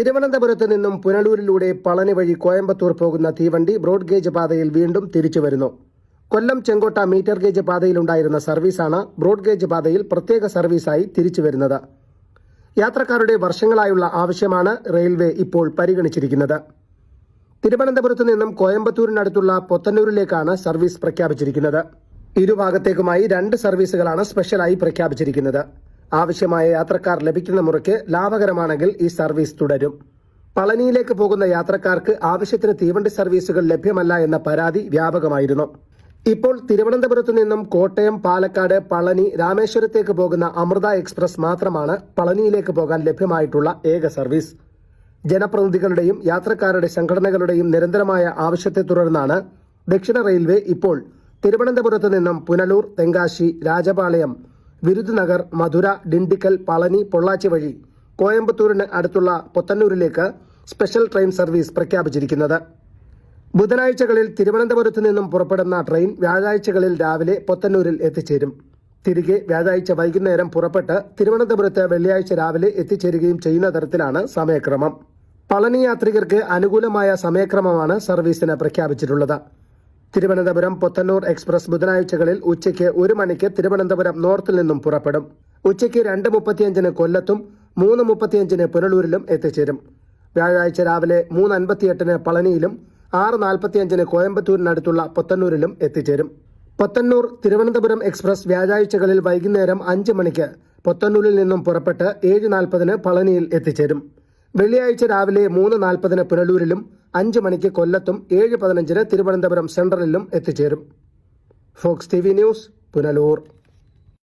തിരുവനന്തപുരത്ത് നിന്നും പുനലൂരിലൂടെ പളനി വഴി കോയമ്പത്തൂർ പോകുന്ന തീവണ്ടി ബ്രോഡ് ഗേജ് പാതയിൽ വീണ്ടും തിരിച്ചുവരുന്നു. കൊല്ലം ചെങ്കോട്ട മീറ്റർ ഗേജ് പാതയിലുണ്ടായിരുന്ന സർവീസാണ് ബ്രോഡ് ഗേജ് പാതയിൽ പ്രത്യേക സർവീസായി തിരിച്ചുവരുന്നത്. യാത്രക്കാരുടെ വർഷങ്ങളായുള്ള ആവശ്യമാണ് റെയിൽവേ ഇപ്പോൾ പരിഗണിച്ചിരിക്കുന്നത്. തിരുവനന്തപുരത്ത് നിന്നും കോയമ്പത്തൂരിനടുത്തുള്ള പൊത്തന്നൂരിലേക്കാണ് സർവീസ് പ്രഖ്യാപിച്ചിരിക്കുന്നത്. ഇരുഭാഗത്തേക്കുമായി 2 സർവീസുകളാണ് സ്പെഷ്യലായി പ്രഖ്യാപിച്ചിരിക്കുന്നത്. ആവശ്യമായ യാത്രക്കാർ ലഭിക്കുന്ന മുറയ്ക്ക് ലാഭകരമാണെങ്കിൽ ഈ സർവീസ് തുടരും. പളനിയിലേക്ക് പോകുന്ന യാത്രക്കാർക്ക് ആവശ്യത്തിന് തീവണ്ടി സർവീസുകൾ ലഭ്യമല്ല എന്ന പരാതി വ്യാപകമായിരുന്നു. ഇപ്പോൾ തിരുവനന്തപുരത്ത് നിന്നും കോട്ടയം, പാലക്കാട്, പളനി, രാമേശ്വരത്തേക്ക് പോകുന്ന അമൃത എക്സ്പ്രസ് മാത്രമാണ് പളനിയിലേക്ക് പോകാൻ ലഭ്യമായിട്ടുള്ള ഏക സർവീസ്. ജനപ്രതിനിധികളുടെയും യാത്രക്കാരുടെ സംഘടനകളുടെയും നിരന്തരമായ ആവശ്യത്തെ തുടർന്നാണ് ദക്ഷിണ റെയിൽവേ ഇപ്പോൾ തിരുവനന്തപുരത്ത് നിന്നും പുനലൂർ, തെങ്കാശി, രാജപാളയം, വിരുദ്നഗർ, മധുര, ഡിണ്ടിക്കൽ, പളനി, പൊള്ളാച്ചി വഴി കോയമ്പത്തൂരിന് അടുത്തുള്ള പൊത്തന്നൂരിലേക്ക് സ്പെഷ്യൽ ട്രെയിൻ സർവീസ് പ്രഖ്യാപിച്ചിരിക്കുന്നത്. ബുധനാഴ്ചകളിൽ തിരുവനന്തപുരത്ത് നിന്നും പുറപ്പെടുന്ന ട്രെയിൻ വ്യാഴാഴ്ചകളിൽ രാവിലെ പൊത്തന്നൂരിൽ എത്തിച്ചേരും. തിരികെ വ്യാഴാഴ്ച വൈകുന്നേരം പുറപ്പെട്ട് തിരുവനന്തപുരത്ത് വെള്ളിയാഴ്ച രാവിലെ എത്തിച്ചേരുകയും ചെയ്യുന്ന തരത്തിലാണ് സമയക്രമം. പളനി യാത്രികർക്ക് അനുകൂലമായ സമയക്രമമാണ് സർവീസിന് പ്രഖ്യാപിച്ചിട്ടുള്ളത്. തിരുവനന്തപുരം പൊത്തന്നൂർ എക്സ്പ്രസ് ബുധനാഴ്ചകളിൽ ഉച്ചയ്ക്ക് 1 മണിക്ക് തിരുവനന്തപുരം നോർത്തിൽ നിന്നും പുറപ്പെടും. ഉച്ചയ്ക്ക് 2:35 കൊല്ലത്തും 3:35 പുനലൂരിലും എത്തിച്ചേരും. വ്യാഴാഴ്ച രാവിലെ 3:58 പളനിയിലും 6:45 കോയമ്പത്തൂരിനടുത്തുള്ള പൊത്തന്നൂരിലും എത്തിച്ചേരും. പൊത്തന്നൂർ തിരുവനന്തപുരം എക്സ്പ്രസ് വ്യാഴാഴ്ചകളിൽ വൈകുന്നേരം 5 മണിക്ക് പൊത്തന്നൂരിൽ നിന്നും പുറപ്പെട്ട് 7:40 പളനിയിൽ എത്തിച്ചേരും. വെള്ളിയാഴ്ച രാവിലെ 3:40 പുനലൂരിലും 5 മണിക്ക് കൊല്ലത്തും 7:15 തിരുവനന്തപുരം സെൻട്രലിലും എത്തിച്ചേരും. Fox TV news, Punalur.